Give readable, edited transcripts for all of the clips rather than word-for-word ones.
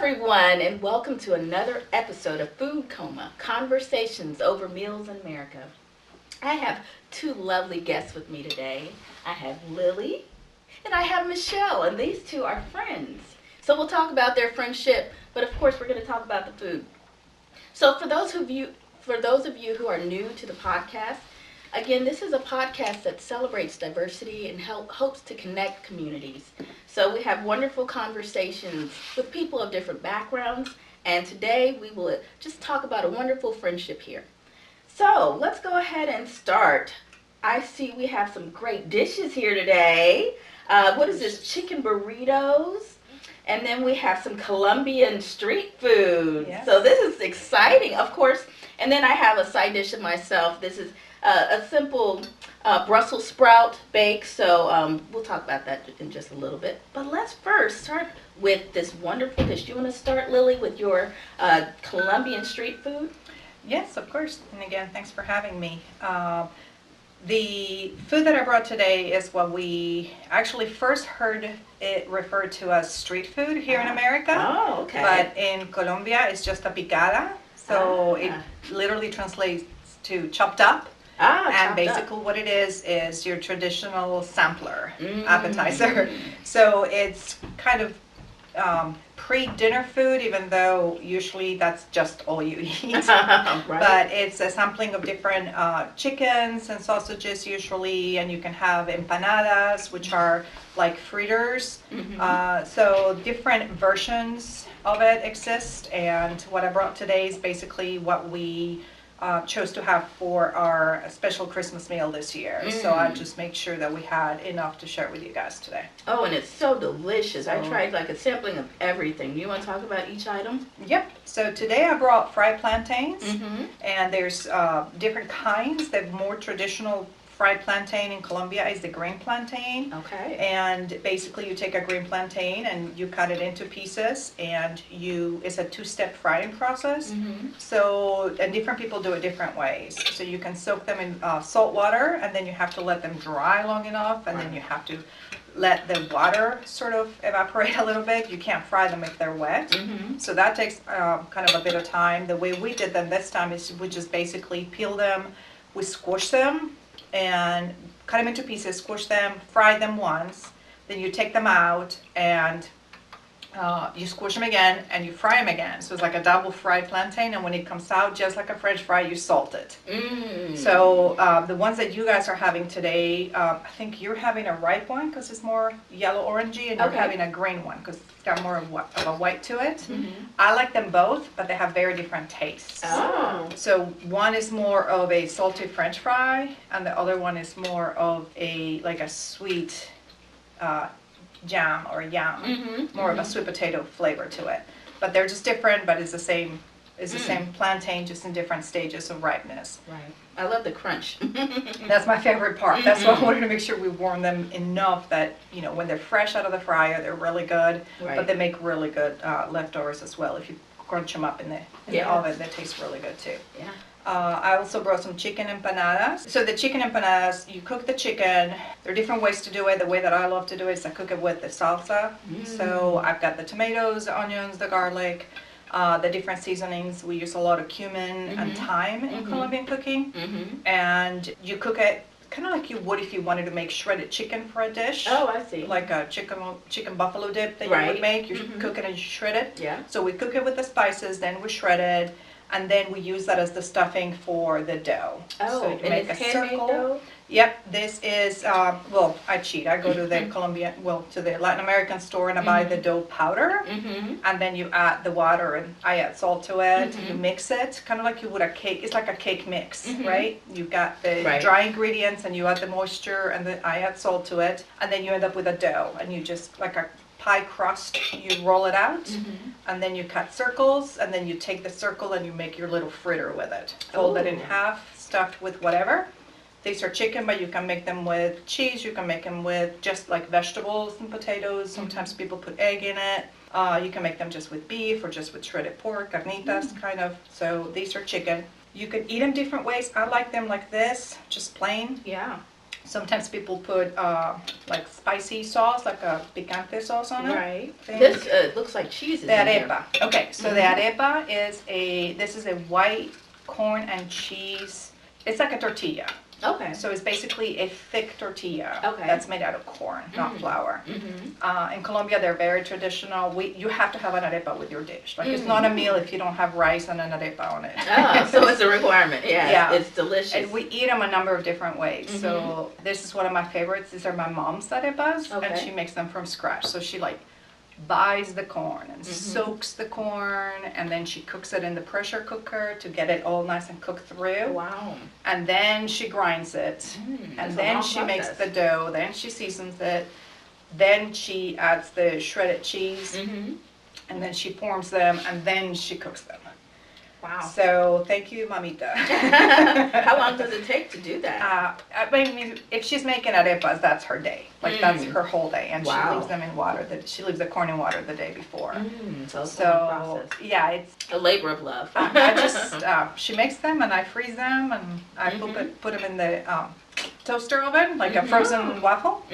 everyone, and welcome to another episode of Food COMA, Conversations over Meals in America. I have two lovely guests with me today. I have Lily and I have Michelle, and these two are friends. So we'll talk about their friendship, but of course we're going to talk about the food. So for those of you who are new to the podcast, again, this is a podcast that celebrates diversity and hopes to connect communities. So we have wonderful conversations with people of different backgrounds, and today we will just talk about a wonderful friendship here. So let's go ahead and start. I see we have some great dishes here today. What is this? Chicken burritos. And then we have some Colombian street food. Yes. So this is exciting, of course. And then I have a side dish of myself. This is a simple Brussels sprout bake, so we'll talk about that in just a little bit. But let's first start with this wonderful dish. Do you want to start, Lily, with your Colombian street food? Yes, of course. And again, thanks for having me. The food that I brought today is what we actually first heard it referred to as street food here in America. Oh, okay. But in Colombia, it's just a picada. So it literally translates to chopped up. And basically what it is your traditional sampler appetizer. So it's kind of pre-dinner food, even though usually that's just all you eat. Right. But it's a sampling of different chickens and sausages usually, and you can have empanadas, which are like fritters. So different versions of it exist, and what I brought today is basically what we chose to have for our special Christmas meal this year. So I just make sure that we had enough to share with you guys today. Oh, and it's so delicious. I tried like a sampling of everything. You want to talk about each item? Yep. So today I brought fried plantains, and there's different kinds. The more traditional fried plantain in Colombia is the green plantain. Okay. And basically you take a green plantain and you cut it into pieces, and it's a two-step frying process. So, and different people do it different ways. So you can soak them in salt water, and then you have to let them dry long enough, and then you have to let the water sort of evaporate a little bit. You can't fry them if they're wet. So that takes kind of a bit of time. The way we did them this time is we just basically peel them, we squish them, and cut them into pieces, squish them, fry them once, then you take them out and you squish them again and you fry them again. So it's like a double fried plantain, and when it comes out just like a French fry, you salt it. So the ones that you guys are having today, I think you're having a ripe one because it's more yellow orangey, and you're having a green one because it's got more of a white to it. I like them both, but they have very different tastes. So one is more of a salty French fry, and the other one is more of a sweet jam or yam, more of a sweet potato flavor to it. But they're just different, but it's the same plantain, just in different stages of ripeness. Right. I love the crunch. That's my favorite part. That's why I wanted to make sure we warm them enough that, when they're fresh out of the fryer, they're really good. Right. But they make really good leftovers as well. If you crunch them up in the oven, they taste really good too. Yeah. I also brought some chicken empanadas. So the chicken empanadas, you cook the chicken. There are different ways to do it. The way that I love to do it is I cook it with the salsa. So I've got the tomatoes, the onions, the garlic, the different seasonings. We use a lot of cumin and thyme in Colombian cooking. And you cook it kind of like you would if you wanted to make shredded chicken for a dish. Oh, I see. Like a chicken buffalo dip that you would make. You cook it and you shred it. Yeah. So we cook it with the spices, then we shred it. And then we use that as the stuffing for the dough. Oh, so you make a circle. Dough? Yep, this is, I cheat. I go to the to the Latin American store and I buy the dough powder. And then you add the water, and I add salt to it. You mix it, kind of like you would a cake. It's like a cake mix, right? You've got the dry ingredients, and you add the moisture, and then I add salt to it. And then you end up with a dough, and you just, like a pie crust, you roll it out, and then you cut circles, and then you take the circle and you make your little fritter with it. Fold it in half, stuffed with whatever. These are chicken, but you can make them with cheese. You can make them with just like vegetables and potatoes. Sometimes people put egg in it. You can make them just with beef or just with shredded pork, carnitas kind of. So these are chicken. You can eat them different ways. I like them like this, just plain. Yeah. Sometimes people put like spicy sauce, like a picante sauce on it. Right. Thing. This looks like cheese is The in there. arepa. Okay, so the arepa is this is a white corn and cheese. It's like a tortilla. Okay. So it's basically a thick tortilla Okay. that's made out of corn, not flour. Mm-hmm. In Colombia, they're very traditional. You have to have an arepa with your dish. Like it's not a meal if you don't have rice and an arepa on it. Oh, so it's a requirement. Yeah. Yeah. It's delicious. And we eat them a number of different ways. So this is one of my favorites. These are my mom's arepas, and Okay. she makes them from scratch. So she like buys the corn and soaks the corn, and then she cooks it in the pressure cooker to get it all nice and cooked through. Wow. And then she grinds it, that's and a then long she makes process. the dough. Then she seasons it. Then she adds the shredded cheese, and then she forms them, and then she cooks them. Wow. So thank you, Mamita. How long does it take to do that? I mean, if she's making arepas, that's her day. Like that's her whole day, and she Wow. leaves them in water. She leaves the corn in water the day before. So it's a long So process. yeah, it's A labor of love. I just she makes them and I freeze them and I put them in the toaster oven like a frozen waffle.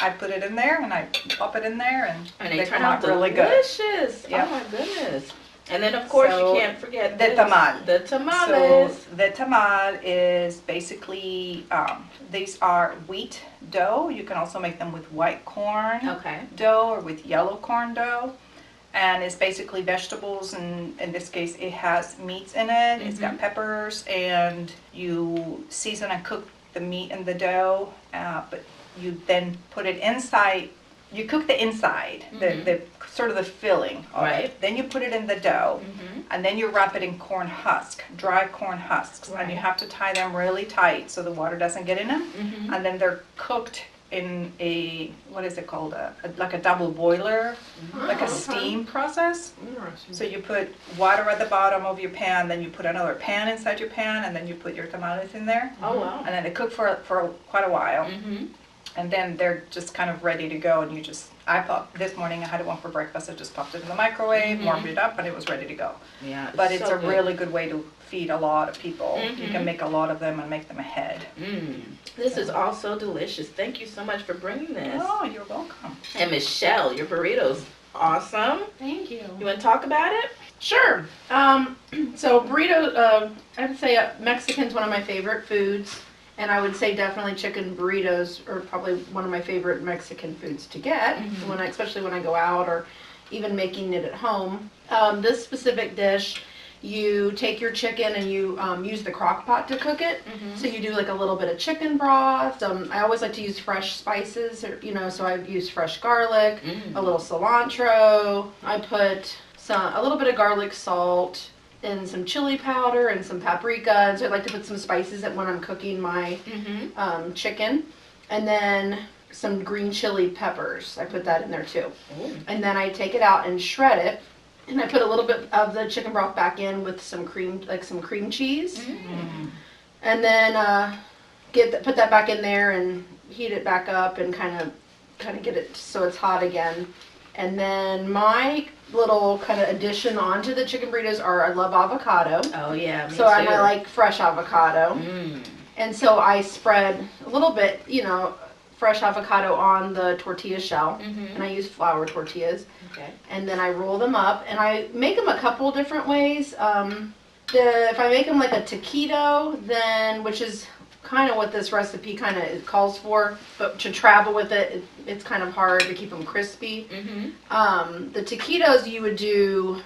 I put it in there and I pop it in there and And they they turn come out out really good. delicious. Yep. Oh my goodness. And then of course So, you can't forget the this. tamal. The So tamales. the tamal is basically these are wheat dough. You can also make them with white corn Okay. dough or with yellow corn dough. And it's basically vegetables, and in this case it has meats in it. It's got peppers, and you season and cook the meat in the dough, but you then put it inside. You cook the inside, the sort of the filling of Right. it. Then you put it in the dough, and then you wrap it in corn husk, dry corn husks, and you Right. have to tie them really tight so the water doesn't get in them. And then they're cooked in a, what is it called, like a double boiler, like a steam process. Interesting. So you put water at the bottom of your pan, then you put another pan inside your pan, and then you put your tamales in there. Oh wow. And then they cook for quite a while. Mm-hmm. And then they're just kind of ready to go, and this morning I had one for breakfast. I just popped it in the microwave, warmed it up, and it was ready to go. Yeah. But it's so a good. really good way to feed a lot of people. You can make a lot of them and make them ahead. This is also delicious. Thank you so much for bringing this. Oh, you're welcome. And Michelle, your burrito's awesome. Thank you. You want to talk about it? Sure. So burrito, I'd say Mexican's one of my favorite foods, and I would say definitely chicken burritos are probably one of my favorite Mexican foods to get, especially when I go out or even making it at home. This specific dish, you take your chicken and you use the crock pot to cook it. So you do like a little bit of chicken broth. I always like to use fresh spices, so I use fresh garlic, a little cilantro. I put a little bit of garlic salt and some chili powder and some paprika. And so I like to put some spices in when I'm cooking my chicken. And then some green chili peppers. I put that in there too. And then I take it out and shred it. And I put a little bit of the chicken broth back in with some cream cheese. And then put that back in there and heat it back up and kind of get it so it's hot again. And then my little kind of addition onto the chicken burritos are I love avocado. Oh yeah. Me So too. I like fresh avocado. And so I spread a little bit, fresh avocado on the tortilla shell. And I use flour tortillas. Okay. And then I roll them up, and I make them a couple different ways. If I make them like a taquito, then, which is kind of what this recipe kind of calls for, but to travel with it, it's kind of hard to keep them crispy. The taquitos, you would do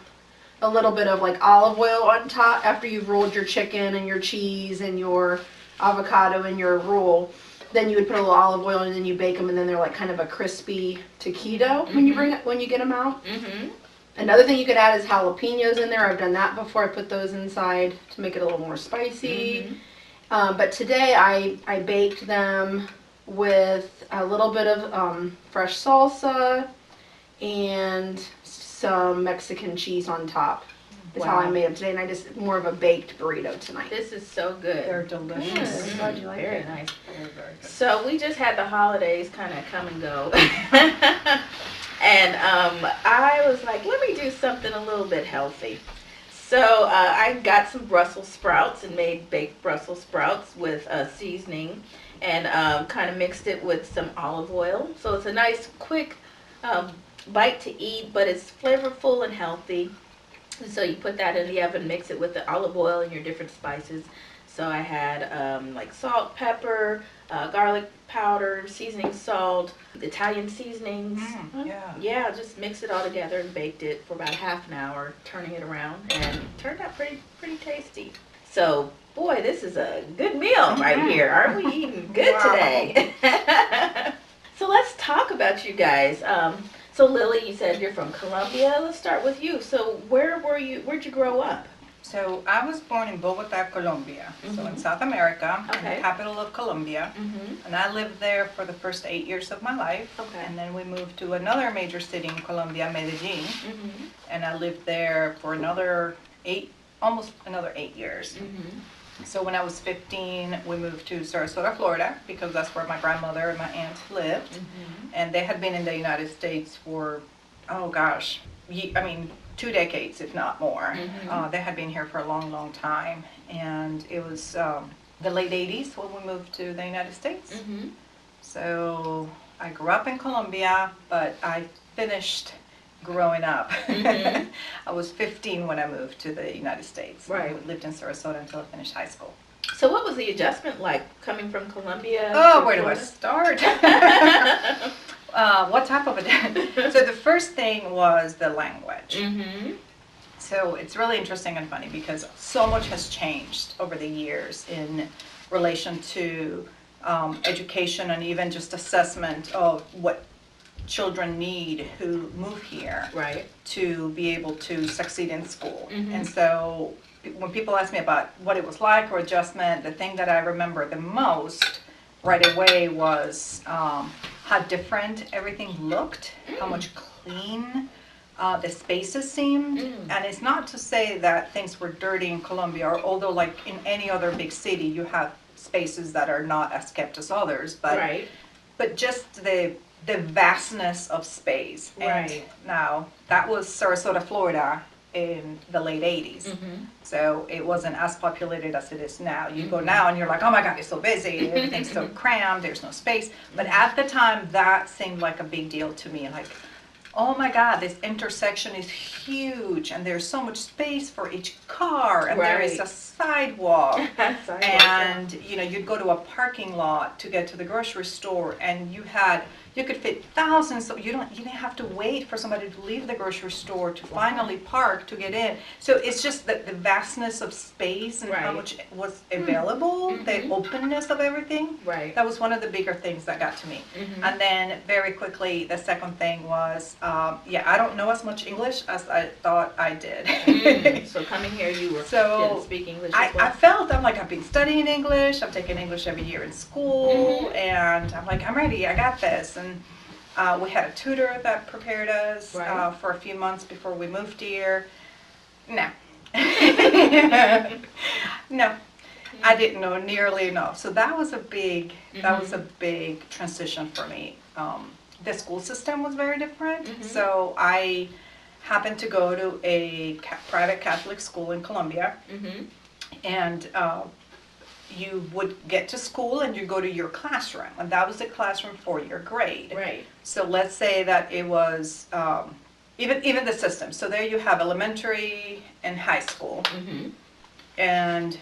a little bit of like olive oil on top after you've rolled your chicken and your cheese and your avocado and your roll. Then you would put a little olive oil and then you bake them, and then they're like kind of a crispy taquito when you get them out. Another thing you could add is jalapenos in there. I've done that before. I put those inside to make it a little more spicy. But today I baked them with a little bit of fresh salsa and some Mexican cheese on top. Is how I made them today, and I just more of a baked burrito tonight. This is so good. They're delicious. I'm glad you like Very it. nice. Very, very good. So we just had the holidays kind of come and go. And I was like, let me do something a little bit healthy. So I got some Brussels sprouts and made baked Brussels sprouts with seasoning. and kind of mixed it with some olive oil. So it's a nice, quick bite to eat, but it's flavorful and healthy. And so you put that in the oven, mix it with the olive oil and your different spices. So I had like salt, pepper, garlic powder, seasoning salt, Italian seasonings. Yeah, just mix it all together and baked it for about half an hour, turning it around, and it turned out pretty tasty. So, boy, this is a good meal right here. Aren't we eating good today? So let's talk about you guys. So Lily, you said you're from Colombia. Let's start with you. So where'd you grow up? So I was born in Bogota, Colombia, so in South America, in Okay. the capital of Colombia. And I lived there for the first 8 years of my life. Okay. And then we moved to another major city in Colombia, Medellin. And I lived there for almost another 8 years. So when I was 15, we moved to Sarasota, Florida, because that's where my grandmother and my aunt lived. And they had been in the United States for, oh gosh, 2 decades, if not more. They had been here for a long, long time. And it was the late 80s when we moved to the United States. So I grew up in Colombia, but I finished growing up. I was 15 when I moved to the United States. Right. I lived in Sarasota until I finished high school. So what was the adjustment like coming from Colombia? Oh, to where do I Florida? start? What type of a... So the first thing was the language. So it's really interesting and funny because so much has changed over the years in relation to education and even just assessment of what children need who move here Right. to be able to succeed in school. And so when people ask me about what it was like or adjustment, the thing that I remember the most right away was how different everything looked, how much clean the spaces seemed. And it's not to say that things were dirty in Colombia, or although like in any other big city you have spaces that are not as kept as others, but Right. but just the vastness of space. And Right. now that was Sarasota, Florida in the late 80s. So it wasn't as populated as it is now. You go now and you're like, oh my God, it's so busy, everything's so crammed, there's no space. But at the time, that seemed like a big deal to me. Like, oh my God, this intersection is huge and there's so much space for each car, and there is Right. a sidewalk. Sidewalk, And you'd go to a parking lot to get to the grocery store, and you could fit thousands, so you didn't have to wait for somebody to leave the grocery store to finally park to get in. So it's just the vastness of space and how Right. much was available, the openness of everything. Right. That was one of the bigger things that got to me. And then very quickly, the second thing was, I don't know as much English as I thought I did. So coming here, you So, didn't speak English I as well? felt, I'm like, I've been studying English, I'm taking English every year in school, and I'm like, I'm ready, I got this. And we had a tutor that prepared us Right. for a few months before we moved here. No. No, I didn't know nearly enough. So that was a big transition for me. The school system was very different. So I happened to go to a private Catholic school in Colombia, and you would get to school and you go to your classroom, and that was the classroom for your grade. Right. So let's say that it was even the system. So there you have elementary and high school, and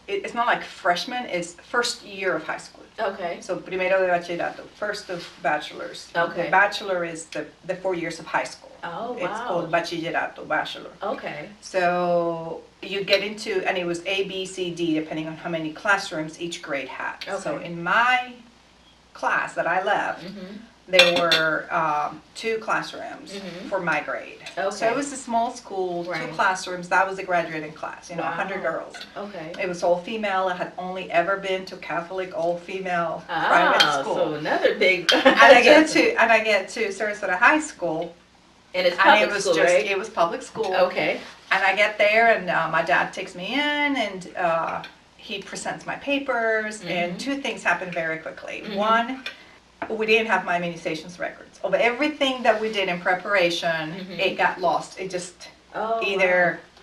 it's not like freshman, it's first year of high school. Okay. So primero de bachillerato, first of bachelor's. Okay. The bachelor is the 4 years of high school. Oh, wow. It's called bachillerato, bachelor. Okay. So you get into, and it was A, B, C, D, depending on how many classrooms each grade had. So Okay. in my class that I left, there were 2 classrooms for my grade. So Okay. it was a small school, 2 Right. classrooms. That was the graduating class, 100 Wow. girls. Okay. It was all female. I had only ever been to Catholic all-female private school. So another big. And I get to Sarasota High School, And it's and public it was school, just right? it was public school. Okay. And I get there, and my dad takes me in, and he presents my papers, and 2 things happened very quickly. One, we didn't have my immunizations records. Of everything that we did in preparation, it got lost. It just Wow.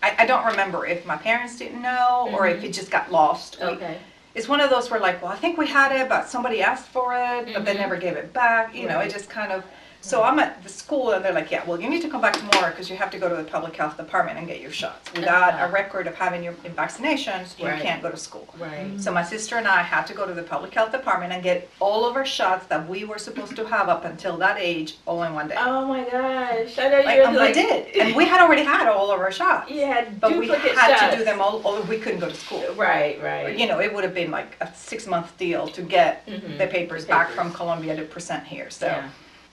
I don't remember if my parents didn't know or if it just got lost. Okay. it's one of those where like, well, I think we had it, but somebody asked for it, but they never gave it back. You know, it just kind of. So I'm at the school and they're like, yeah, well, you need to come back tomorrow because you have to go to the public health department and get your shots. Without a record of having your vaccinations, you can't go to school. Right. So my sister and I had to go to the public health department and get all of our shots that we were supposed to have up until that age all in one day. Oh my gosh. I know you were we did. And we had already had all of our shots. You had but we duplicate had shots. to do them all, or we couldn't go to school. Right. You know, it would have been like a 6-month deal to get the papers back from Colombia to present here. So. Yeah.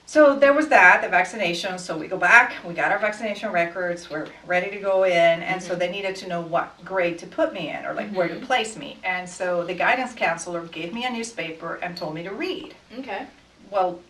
So there was that, the vaccination. So we go back, we got our vaccination records, we're ready to go in. And so they needed to know what grade to put me in or like where to place me. And so the guidance counselor gave me a newspaper and told me to read. Okay. Well,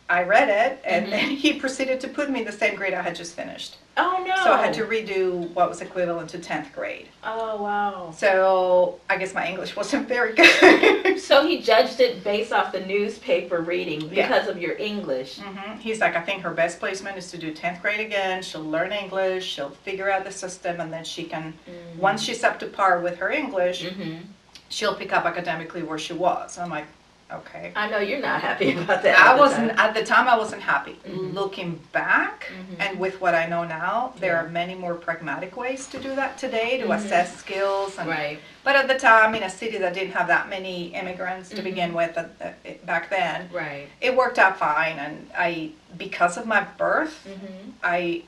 I read it and then he proceeded to put me in the same grade I had just finished. Oh no. So I had to redo what was equivalent to 10th grade. Oh wow. So I guess my English wasn't very good. So he judged it based off the newspaper reading because of your English. He's like, I think her best placement is to do 10th grade again. She'll learn English, she'll figure out the system, and then she can, once she's up to par with her English, she'll pick up academically where she was. I'm like, okay. I know you're not happy about that. At the time I wasn't happy. Looking back and with what I know now, there are many more pragmatic ways to do that today, to assess skills. And, but at the time, in a city that didn't have that many immigrants to begin with back then, it worked out fine. And because of my birth, I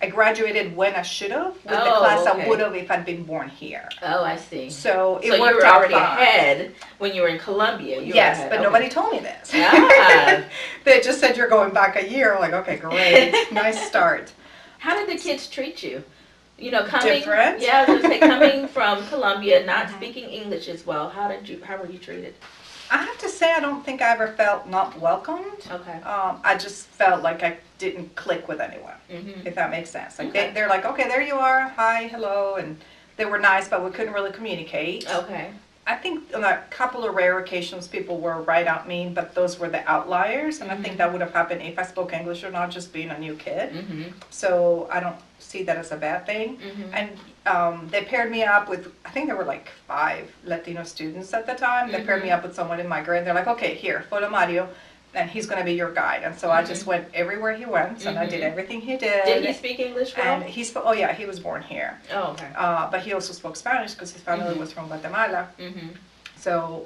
graduated when I should have with the class I would have if I'd been born here. Oh, I see. So it you worked were out already fine. ahead when you were in Colombia. Yes, but nobody told me this. Ah. They just said you're going back a year. I'm like, okay, great, nice start. How did the kids treat you? You know, coming. Different? Yeah, I was gonna say coming from Colombia, not speaking English as well. How were you treated? I have to say, I don't think I ever felt not welcomed. Okay. I just felt like I didn't click with anyone, if that makes sense. Like they're like, okay, there you are, hi, hello, and they were nice, but we couldn't really communicate. Okay. I think on a couple of rare occasions, people were right out mean, but those were the outliers, and I think that would have happened if I spoke English or not, just being a new kid. So I don't see that as a bad thing. And they paired me up with, I think there were like 5 Latino students at the time. They paired me up with someone in my grade. They're like, okay, here, follow Mario, and he's going to be your guide. And so I just went everywhere he went, and I did everything he did. Did he speak English well? And he was born here. Oh, okay. But he also spoke Spanish because his family was from Guatemala. So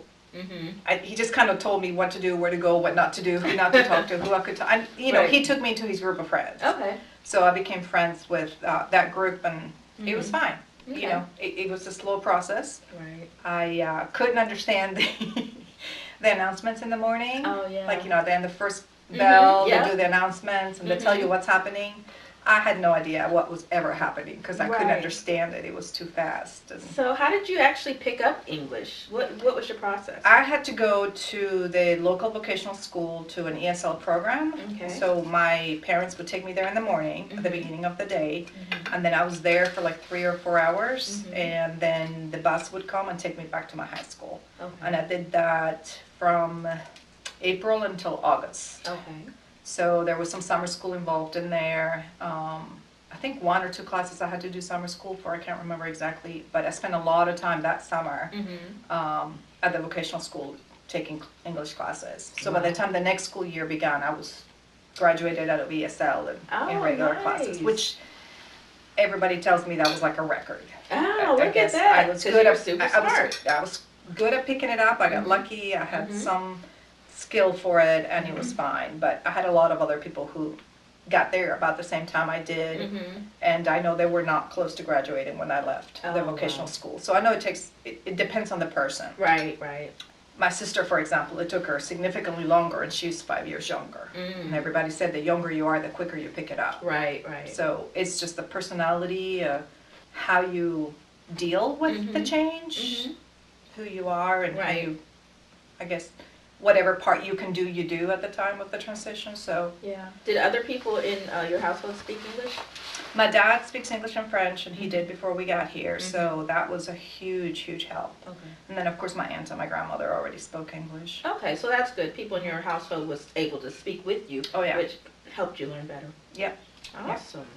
he just kind of told me what to do, where to go, what not to do, who not to talk to, who I could talk. And, he took me into his group of friends. Okay. So I became friends with that group, and it was fine. Okay. It was a slow process. Right. I couldn't understand the announcements in the morning. Oh, yeah. Like, then the first bell, yeah. they do the announcements, and they tell you what's happening. I had no idea what was ever happening because I couldn't understand it. It was too fast. And so how did you actually pick up English? What was your process? I had to go to the local vocational school to an ESL program. Okay. So my parents would take me there in the morning at the beginning of the day. And then I was there for like 3 or 4 hours. And then the bus would come and take me back to my high school. Okay. And I did that from April until August. Okay. So there was some summer school involved in there. I think 1 or 2 classes I had to do summer school for. I can't remember exactly, but I spent a lot of time that summer at the vocational school taking English classes. So by the time the next school year began, I was graduated out of ESL and in regular classes, which everybody tells me that was like a record. Oh, look at that! I was good at super smart. I was good at picking it up. I got lucky. I had some skill for it, and it was fine. But I had a lot of other people who got there about the same time I did, and I know they were not close to graduating when I left the vocational school. So I know it depends on the person. Right. My sister, for example, it took her significantly longer, and she's 5 years younger. And everybody said the younger you are, the quicker you pick it up. Right. So it's just the personality, how you deal with the change, who you are, and how you, I guess, whatever part you can do, you do at the time of the transition. So yeah. Did other people in your household speak English? my dad speaks English and French, and he did before we got here. So that was a huge help. Okay. And then of course my aunt and my grandmother already spoke English. Okay, so that's good. People in your household was able to speak with you, which helped you learn better. Yep. Awesome.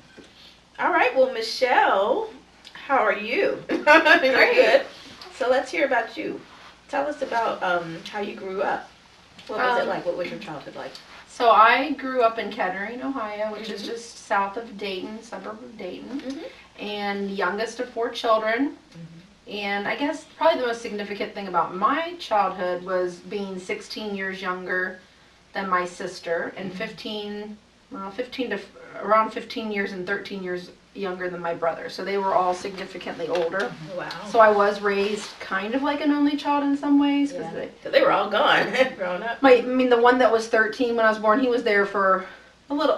All right. Well, Michelle, how are you? Very good. So let's hear about you. Tell us about how you grew up. What was it like? What was your childhood like? So I grew up in Kettering, Ohio, which is Mhm. just south of Dayton, suburb of Dayton, Mhm. and youngest of 4 children. And I guess probably the most significant thing about my childhood was being 16 years younger than my sister, and 15 to around 15 years and 13 years younger than my brother. So they were all significantly older. Wow. So I was raised kind of like an only child in some ways, because They were all gone growing up. I mean, the one that was 13 when I was born, he was there for a little,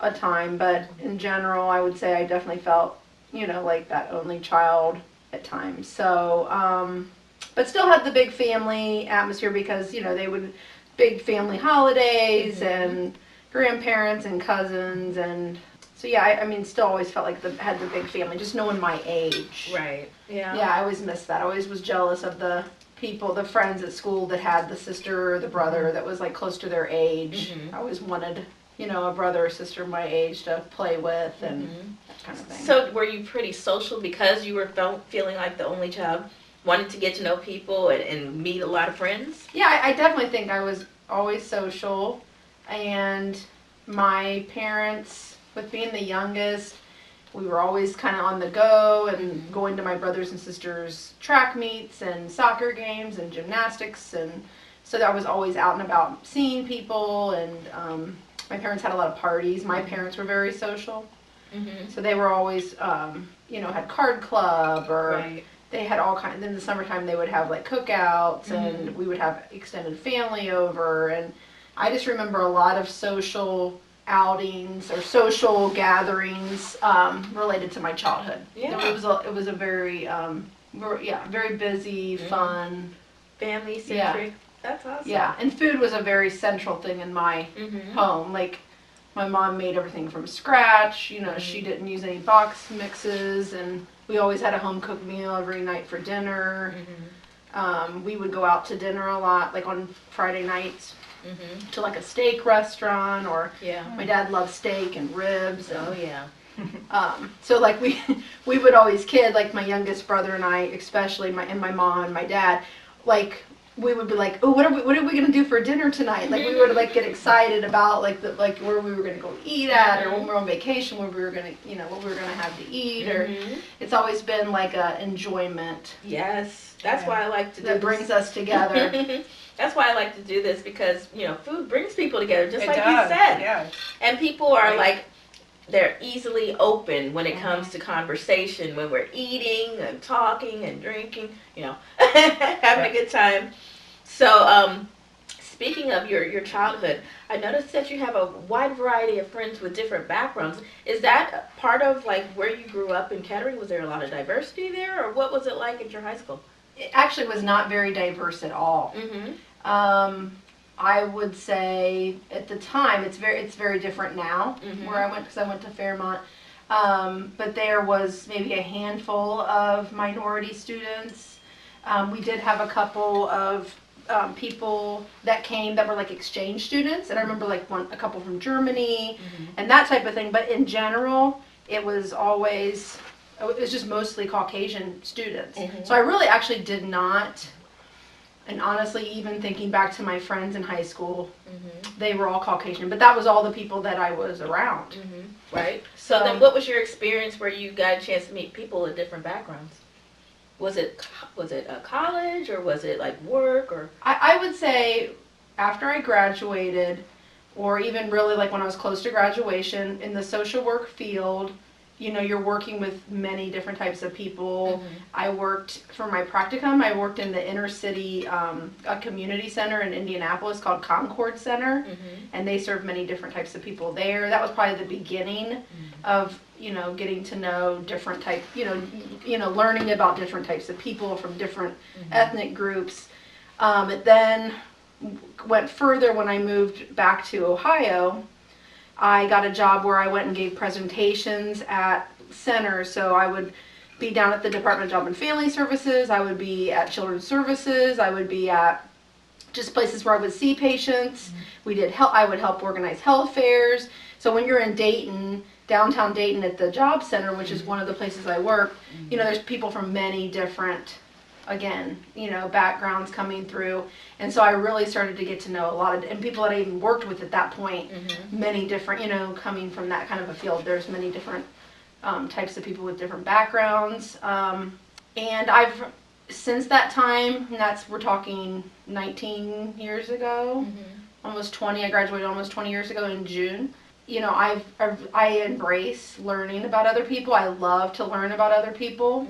a time, but in general, I would say I definitely felt, like that only child at times. So, but still had the big family atmosphere because, they would, big family holidays and grandparents and cousins. And so, yeah, I mean, still always felt like had the big family, just knowing my age. Right. Yeah. Yeah, I always missed that. I always was jealous of the friends at school that had the sister or the brother that was like close to their age. I always wanted, a brother or sister my age to play with and that kind of thing. So were you pretty social because you were feeling like the only child, wanted to get to know people and meet a lot of friends? Yeah, I definitely think I was always social, and my parents, with being the youngest, we were always kind of on the go and going to my brothers and sisters' track meets and soccer games and gymnastics, and so I was always out and about seeing people, and my parents had a lot of parties. My parents were very social, so they were always, had card club, or they had all kinds. In the summertime, they would have like cookouts, and we would have extended family over, and I just remember a lot of social outings or social gatherings related to my childhood. Yeah. It was a very very busy, fun, family centric. That's awesome. Yeah, and food was a very central thing in my home. Like, my mom made everything from scratch. She didn't use any box mixes, and we always had a home cooked meal every night for dinner. We would go out to dinner a lot, like on Friday nights. To like a steak restaurant, or my dad loved steak and ribs. And, oh yeah. So like we would always kid, like my youngest brother and I, especially my mom and my dad, like we would be like, oh, what are we gonna do for dinner tonight? Like we would like get excited about like where we were gonna go eat at, or when we were on vacation, where we were gonna what we were gonna have to eat, or it's always been like a enjoyment. Yes, that's why I like to do that brings us together. That's why I like to do this, because food brings people together, just like you does, said. yeah. And people are like, they're easily open when it comes to conversation, when we're eating and talking and drinking, having a good time. So, speaking of your childhood, I noticed that you have a wide variety of friends with different backgrounds. Is that part of like where you grew up in Kettering? Was there a lot of diversity there, or what was it like at your high school? It actually was not very diverse at all. I would say at the time it's very different now where I went, because I went to Fairmont. But there was maybe a handful of minority students. We did have a couple of people that came that were like exchange students, and I remember like a couple from Germany and that type of thing. But in general, it was just mostly Caucasian students. So I really actually did not, and honestly, even thinking back to my friends in high school, they were all Caucasian, but that was all the people that I was around. Right. So then what was your experience where you got a chance to meet people with different backgrounds? Was it a college, or was it like work, or? I would say after I graduated, or even really like when I was close to graduation, in the social work field, you're working with many different types of people. I worked, for my practicum, I worked in the inner city, a community center in Indianapolis called Concord Center, and they serve many different types of people there. That was probably the beginning of, getting to know different types, learning about different types of people from different ethnic groups. It then went further when I moved back to Ohio. I got a job where I went and gave presentations at centers. So I would be down at the Department of Job and Family Services. I would be at Children's Services. I would be at just places where I would see patients. I would help organize health fairs. So when you're in Dayton, downtown Dayton at the job center, which is one of the places I work, there's people from many different again, backgrounds coming through. And so I really started to get to know a lot of, and people that I even worked with at that point, many different, coming from that kind of a field, there's many different types of people with different backgrounds. And I've, since that time, and we're talking 19 years ago, almost 20, I graduated almost 20 years ago in June. I embrace learning about other people. I love to learn about other people.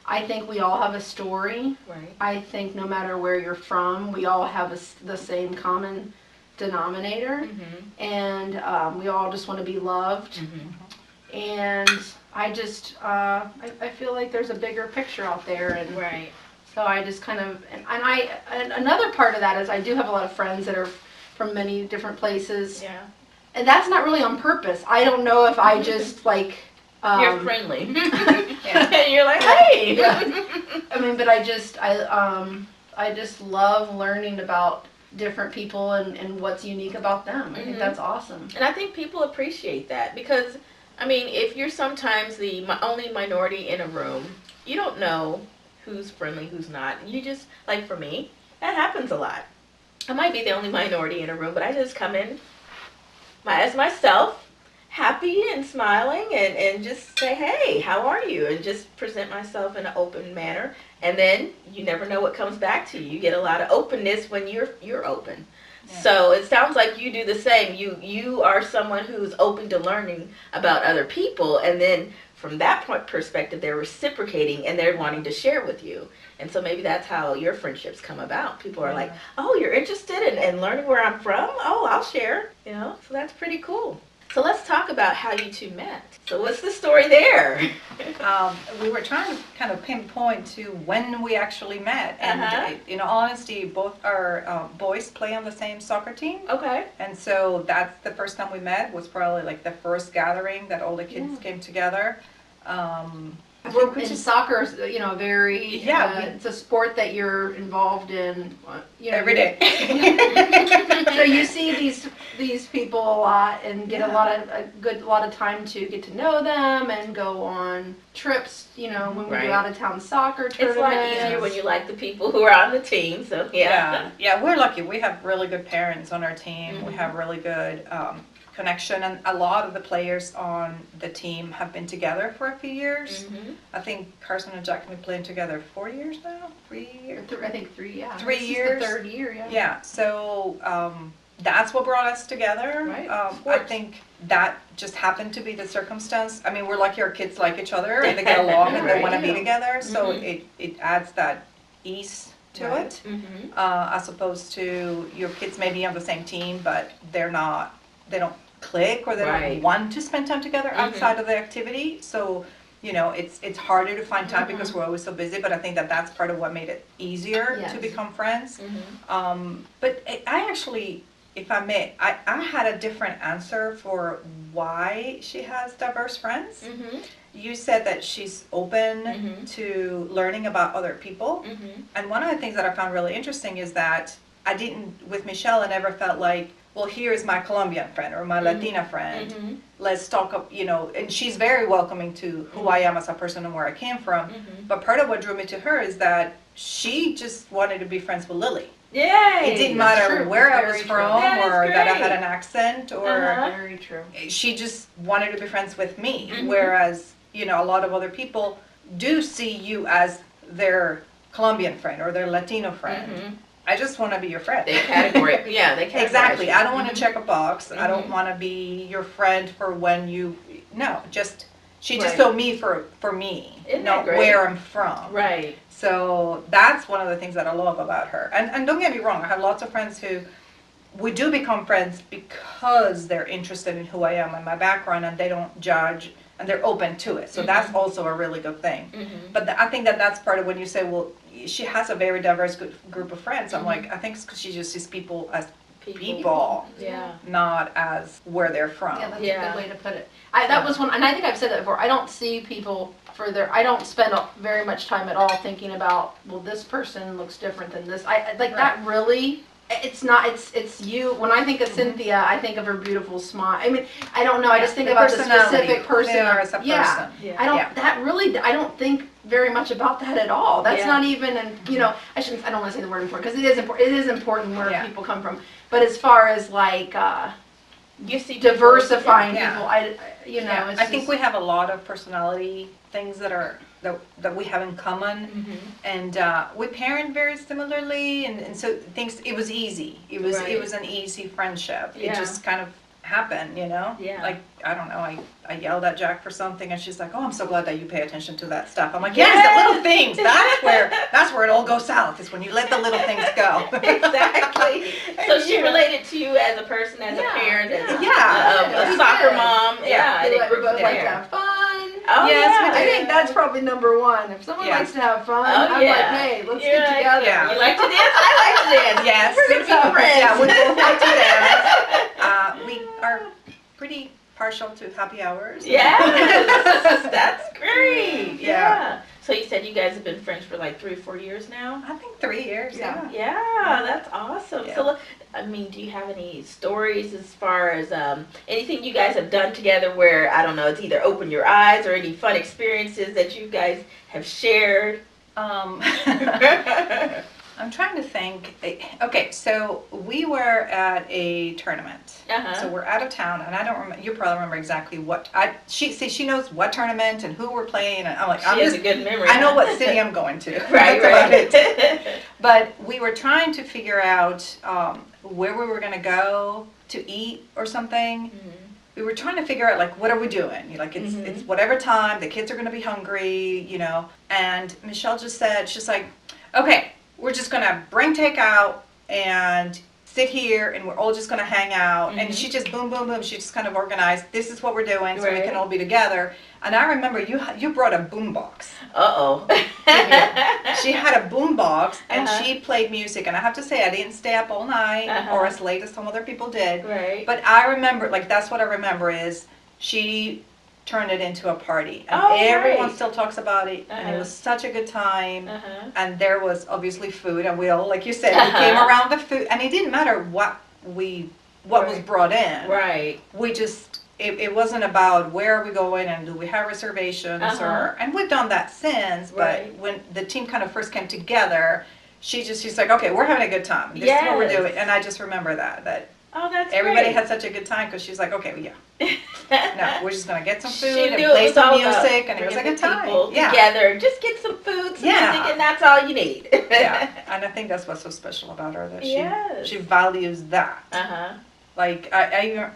I think we all have a story. Right. I think no matter where you're from, we all have the same common denominator. And we all just want to be loved. And I just, I feel like there's a bigger picture out there. And Right. so I just kind of, and another part of that is I do have a lot of friends that are from many different places. Yeah. And that's not really on purpose. I don't know if I just like... You're friendly. Yeah. You're like, hey! Yeah. I mean, but I just love learning about different people and what's unique about them. I think that's awesome. And I think people appreciate that because, I mean, if you're sometimes the only minority in a room, you don't know who's friendly, who's not. You just, like for me, that happens a lot. I might be the only minority in a room, but I just come in as myself, happy and smiling, and just say, hey, how are you? And just present myself in an open manner. And then you never know what comes back to you. You get a lot of openness when you're open. Yeah. So it sounds like you do the same. You are someone who's open to learning about other people, and then from that point perspective, they're reciprocating and they're wanting to share with you. And so maybe that's how your friendships come about. People are like, oh, you're interested in learning where I'm from? Oh, I'll share. So that's pretty cool. So let's talk about how you two met. So what's the story there? We were trying to kind of pinpoint to when we actually met. And in all honesty, both our boys play on the same soccer team. Okay. And so that's the first time we met, was probably like the first gathering that all the kids came together. Soccer is, very, it's a sport that you're involved in, every day. So you see these people a lot and get a lot of time to get to know them and go on trips, when we do out of town soccer tournaments. It's a lot easier when you like the people who are on the team, so yeah. Yeah, we're lucky. We have really good parents on our team. We have really good connection, and a lot of the players on the team have been together for a few years. I think Carson and Jack have been playing together 4 years now. 3 years. I think 3. Yeah. 3 years. This is the third year. Yeah. Yeah. So that's what brought us together. Right. I think that just happened to be the circumstance. I mean, we're lucky our kids like each other and they get along and they want to be together. So it adds that ease to it, as opposed to your kids may be on the same team, but they don't click, or they don't want to spend time together outside of the activity. So, it's harder to find time because we're always so busy, but I think that's part of what made it easier to become friends. But I actually, if I may, I had a different answer for why she has diverse friends. You said that she's open to learning about other people. And one of the things that I found really interesting is that with Michelle, I never felt like, well, here's my Colombian friend or my Latina friend. Let's talk, and she's very welcoming to who I am as a person and where I came from. But part of what drew me to her is that she just wanted to be friends with Lily. Yay! It didn't matter where I was from or that I had great. an accent or Very true. she just wanted to be friends with me. Whereas, a lot of other people do see you as their Colombian friend or their Latino friend. I just want to be your friend. They categorize. Exactly. I don't want to check a box. I don't want to be your friend for when she just saw me for me, not where I'm from. Right. So that's one of the things that I love about her. And don't get me wrong, I have lots of friends who we do become friends because they're interested in who I am and my background, and they don't judge and they're open to it. So that's also a really good thing. But I think that's part of when you say, well, she has a very diverse group of friends. I'm like, I think it's because she just sees people as people, not as where they're from. Yeah, that's a good way to put it. That was one, and I think I've said that before. I don't see people I don't spend very much time at all thinking about, well, this person looks different than this. That really It's not. It's you. When I think of Cynthia, I think of her beautiful smile. I mean, I don't know. I just think about the specific person. They are as a person. Yeah. I don't. Yeah. That really. I don't think very much about that at all. That's Yeah. not even. And you know, I shouldn't. I don't want to say the word important because it is important. It is important where Yeah. people come from. But as far as like You see diversifying Yeah. people, you know, Yeah, it's I think just- we have a lot of personality things that we have in common, and we parent very similarly, and so things. It was easy. It Right. was an easy friendship. Yeah. It just kind of happened, you know. Yeah. Like I don't know. I yelled at Jack for something, and she's like, "Oh, I'm so glad that you pay attention to that stuff." I'm like, "Yes, the little things. That's where it all goes south. Is when you let the little things go." Exactly. So she Yeah. related to you as a person, as a Yeah, parent, as yeah. a soccer Yeah. mom. Yeah, we and it like, grew we both from like to there. have fun. Oh, Yes, yeah. we I think that's probably number one. If someone Yeah. likes to have fun, Oh, I'm yeah. like, hey, let's You're get like, together. Yeah. You like to dance? I like to dance. Yes. We're going to be friends. Yeah, we both like to dance. We are pretty partial to happy hours. Yes, that's great. Yeah. Yeah. So you said you guys have been friends for like 3 or 4 years now? I think 3 years. Yeah. Yeah, that's awesome. Yeah. So, I mean, do you have any stories as far as anything you guys have done together where, I don't know, it's either opened your eyes or any fun experiences that you guys have shared? I'm trying to think. Okay, so we were at a tournament. Uh-huh. So we're out of town, and I don't remember. You probably remember exactly what. She knows what tournament and who we're playing, and I'm like, She has a good memory. I know huh? what city I'm going to. Right, That's right. about it. But we were trying to figure out where we were going to go to eat or something. We were trying to figure out, like, what are we doing? Like, it's whatever time, the kids are going to be hungry, you know. And Michelle just said, she's like, okay, we're just going to bring takeout and sit here, and we're all just going to hang out. And she just, boom, boom, boom, she just kind of organized, this is what we're doing, so we Right. can all be together. And I remember you brought a boom box. Uh-oh. She had a boom box, and Uh-huh. she played music. And I have to say, I didn't stay up all night Uh-huh. or as late as some other people did. Right. But I remember, like, that's what I remember is she turned it into a party. And Oh, everyone right. still talks about it. And Uh-huh. it was such a good time. Uh-huh. And there was obviously food. And we all, like you said, we came around the food. And it didn't matter what was Right. brought in. Right. We just, it wasn't about where are we going and do we have reservations Uh-huh. and we've done that since. But Right. when the team kind of first came together, she's like, okay, we're having a good time. This is what we're Yes. doing. And I just remember that Oh, that's everybody great. had such a good time because she's like, okay, well, yeah, no, we're just gonna get some She food and knew play it was some all about music, and it was like a bringing the time. people Yeah, together. Just get some food, some Yeah. music, and that's all you need. yeah, and I think that's what's so special about her that Yes. she values that. Uh-huh. Like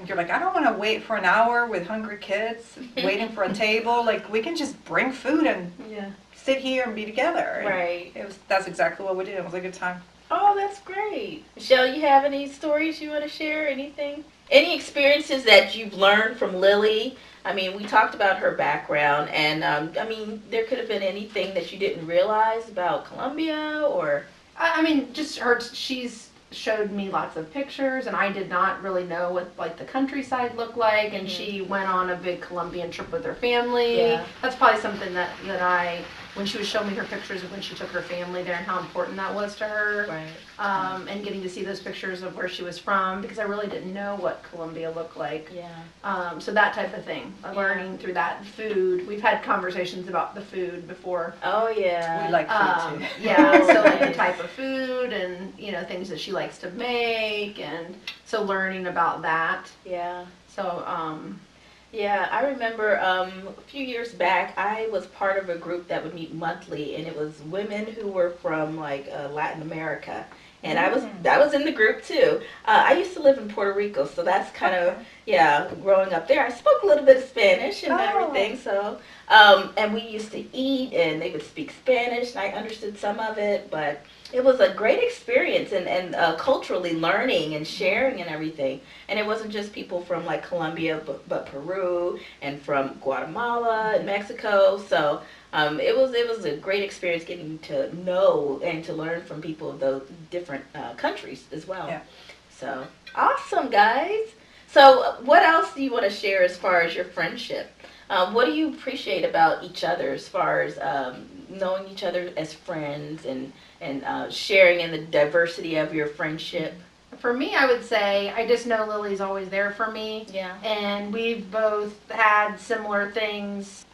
you're like, I don't want to wait for an hour with hungry kids waiting for a table. Like we can just bring food and Yeah. sit here and be together. And Right. that's exactly what we did. It was a good time. Oh, that's great. Michelle, you have any stories you want to share? Anything? Any experiences that you've learned from Lily? I mean, we talked about her background, and I mean, there could have been anything that you didn't realize about Colombia, or I mean, just her. She's showed me lots of pictures, and I did not really know what like the countryside looked like. And she went on a big Colombian trip with her family. Yeah. That's probably something that I, when she was showing me her pictures of when she took her family there and how important that was to her. right? And getting to see those pictures of where she was from, because I really didn't know what Colombia looked like. Yeah. So that type of thing, learning through that food. We've had conversations about the food before. Oh yeah. We like food too. Yeah, so like the Nice. type of food and, things that she likes to make, and so learning about that. Yeah. So, Yeah, I remember a few years back, I was part of a group that would meet monthly, and it was women who were from like Latin America, and I was in the group too. I used to live in Puerto Rico, so that's kind of growing up there. I spoke a little bit of Spanish and everything, so and we used to eat, and they would speak Spanish, and I understood some of it, but it was a great experience and culturally learning and sharing and everything. And it wasn't just people from like Colombia, but Peru and from Guatemala and Mexico. So it was a great experience getting to know and to learn from people of those different countries as well. Yeah. So awesome, guys. So what else do you want to share as far as your friendship? What do you appreciate about each other as far as knowing each other as friends and sharing in the diversity of your friendship? For me, I would say I just know Lily's always there for me. Yeah. And we've both had similar things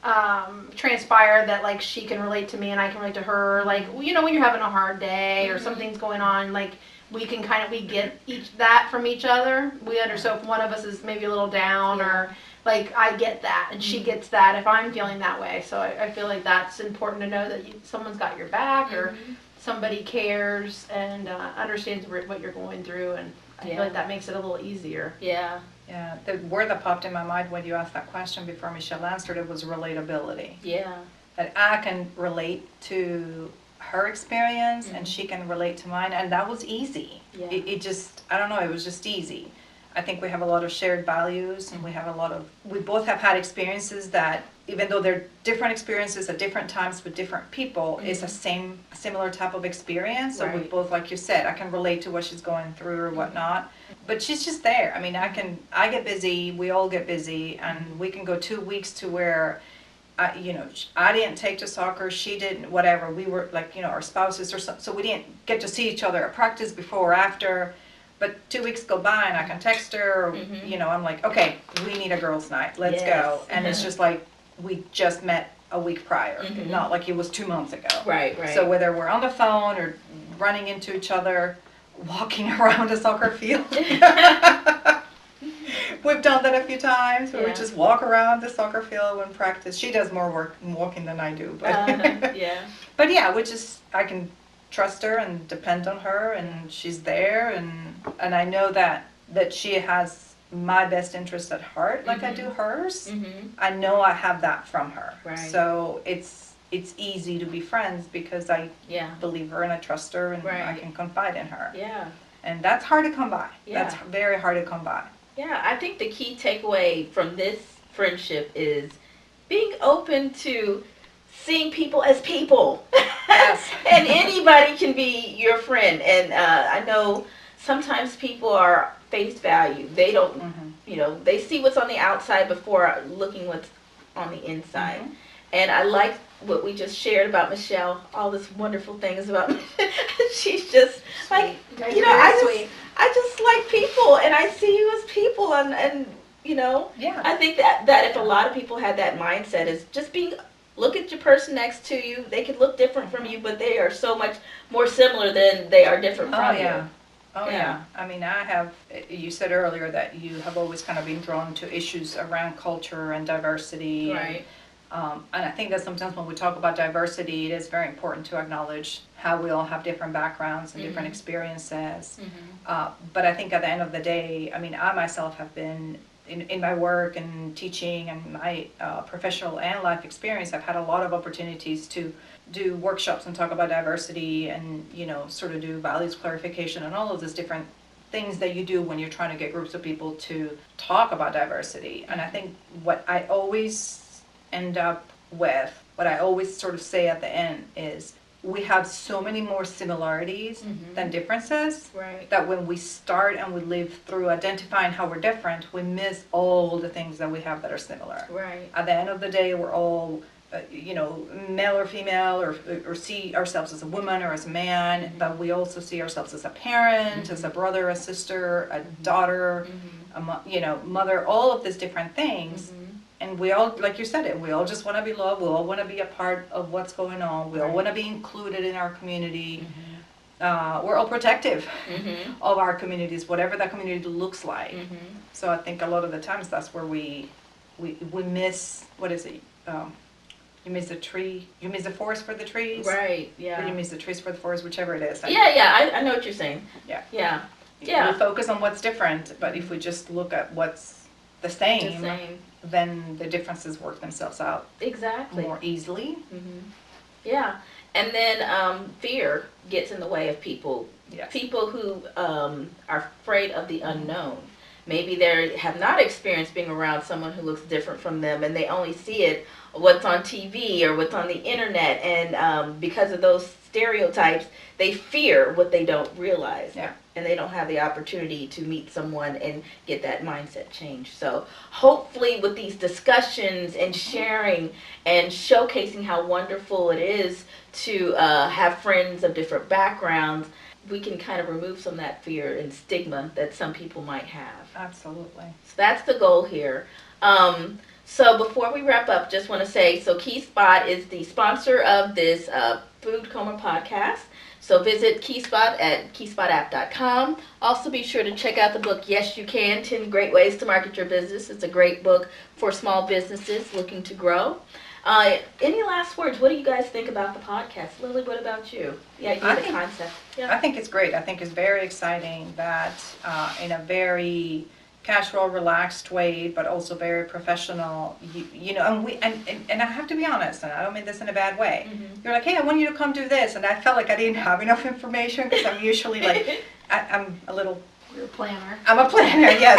transpire that, like, she can relate to me and I can relate to her. Like, when you're having a hard day or something's going on, like, we get that from each other. We understand if one of us is maybe a little down or, like, I get that and she gets that if I'm feeling that way. So I feel like that's important to know that someone's got your back or somebody cares and understands what you're going through, and I feel like that makes it a little easier. Yeah. Yeah, the word that popped in my mind when you asked that question before Michelle answered it was relatability. Yeah. That I can relate to her experience and she can relate to mine, and that was easy. Yeah. It just, I don't know, it was just easy. I think we have a lot of shared values, and we both have had experiences that, even though they're different experiences at different times with different people, it's a similar type of experience. So we both, like you said, I can relate to what she's going through or whatnot. But she's just there. I mean, I get busy, we all get busy, and we can go 2 weeks to where, I didn't take to soccer, she didn't, whatever. We were like, our spouses or something, so we didn't get to see each other at practice before or after. But 2 weeks go by and I can text her, or, I'm like, okay, we need a girls' night, let's go. And it's just like, we just met a week prior, not like it was 2 months ago. Right. So whether we're on the phone or running into each other, walking around a soccer field. We've done that a few times where we just walk around the soccer field when practice. She does more walking than I do. But, but yeah, I can trust her and depend on her, and she's there, and I know that she has my best interest at heart, like I do hers. I know I have that from her. Right. So it's easy to be friends because I believe her and I trust her, and I can confide in her. Yeah. And that's hard to come by. Yeah. That's very hard to come by. Yeah, I think the key takeaway from this friendship is being open to seeing people as people. Yes. And anybody can be your friend. And I know sometimes people are face value. They don't, they see what's on the outside before looking what's on the inside. And I like what we just shared about Michelle, all this wonderful things about she's just like, I just like people, and I see you as people, and I think that if a lot of people had that mindset, is just look at your person next to you. They could look different from you, but they are so much more similar than they are different from you. Oh yeah. I mean, you said earlier that you have always kind of been drawn to issues around culture and diversity. Right. And I think that sometimes when we talk about diversity, it is very important to acknowledge how we all have different backgrounds and different experiences. But I think at the end of the day, I mean, I myself have been, in my work and teaching and my professional and life experience, I've had a lot of opportunities to do workshops and talk about diversity and, sort of do values clarification and all of these different things that you do when you're trying to get groups of people to talk about diversity. And I think what I always end up with, what I always sort of say at the end is, we have so many more similarities than differences, that when we start and we live through identifying how we're different, we miss all the things that we have that are similar. Right. At the end of the day, we're all, male or female, or see ourselves as a woman or as a man, but we also see ourselves as a parent, as a brother, a sister, a daughter, mother, all of these different things. And we all, like you said, we all just want to be loved. We all want to be a part of what's going on. We all want to be included in our community. We're all protective of our communities, whatever that community looks like. So I think a lot of the times that's where we miss, what is it? You miss the tree, you miss the forest for the trees. Right, yeah. Or you miss the trees for the forest, whichever it is. I know what you're saying. Yeah. We focus on what's different, but if we just look at what's the same. Then the differences work themselves out more easily. Yeah, and then fear gets in the way of people. Yes. People who are afraid of the unknown. Maybe they have not experienced being around someone who looks different from them, and they only see it what's on TV or what's on the internet, and because of those stereotypes, they fear what they don't realize. Yeah. and they don't have the opportunity to meet someone and get that mindset change. So hopefully with these discussions and sharing and showcasing how wonderful it is to have friends of different backgrounds, we can kind of remove some of that fear and stigma that some people might have. Absolutely. So that's the goal here. So before we wrap up, just want to say, so Key Spot is the sponsor of this Food Coma podcast. So visit KeySpot at keyspotapp.com. Also be sure to check out the book, Yes You Can, 10 Great Ways to Market Your Business. It's a great book for small businesses looking to grow. Any last words? What do you guys think about the podcast? Lily, what about you? The idea, the concept. I think it's great. I think it's very exciting that in a very casual, relaxed way, but also very professional. You know, and I have to be honest, and I don't mean this in a bad way. You're like, hey, I want you to come do this, and I felt like I didn't have enough information because I'm usually like, I'm a little. You're a planner. I'm a planner. Yes,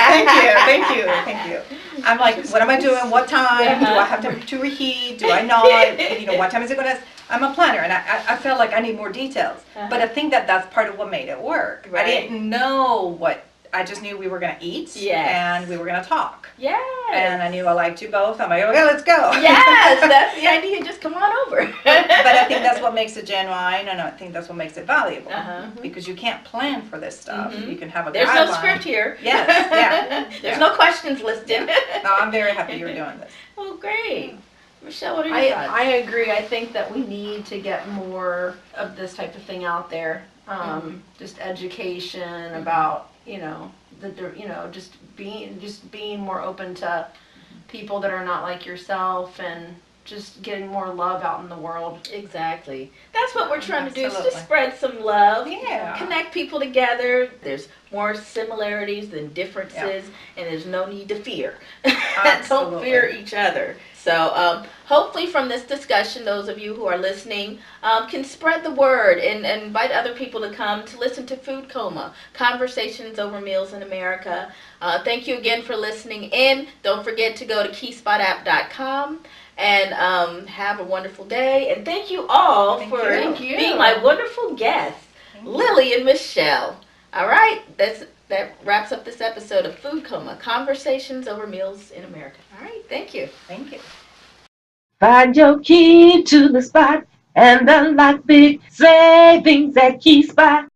thank you. I'm like, what am I doing? What time? Do I have to reheat? Do I not? You know, what time is it going to? I'm a planner, and I felt like I need more details. But I think that's part of what made it work. Right. I didn't know what. I just knew we were going to eat, and we were going to talk. Yes. And I knew I liked you both. I'm like, okay, let's go. Yes, that's the idea. Just come on over. But I think that's what makes it genuine, and I think that's what makes it valuable. Because you can't plan for this stuff. You can have a There's guideline. no script here. Yes, yeah. There's no questions listed. No, I'm very happy you're doing this. Oh, great. Michelle, what are your thoughts? I agree. I think that we need to get more of this type of thing out there. Just education about, just being more open to people that are not like yourself, and just getting more love out in the world. Exactly. That's what we're trying to do, is Absolutely. just spread some love. Yeah. Connect people together. There's more similarities than differences, and there's no need to fear. Don't Absolutely. fear each other. So hopefully from this discussion, those of you who are listening can spread the word and invite other people to come to listen to Food Coma, Conversations Over Meals in America. Thank you again for listening in. Don't forget to go to keyspotapp.com and have a wonderful day. And thank you all for being my wonderful guests, Lily and Michelle. All right, that wraps up this episode of Food Coma, Conversations Over Meals in America. All right, thank you. Thank you. Find your key to the spot and unlock big savings at Key Spot.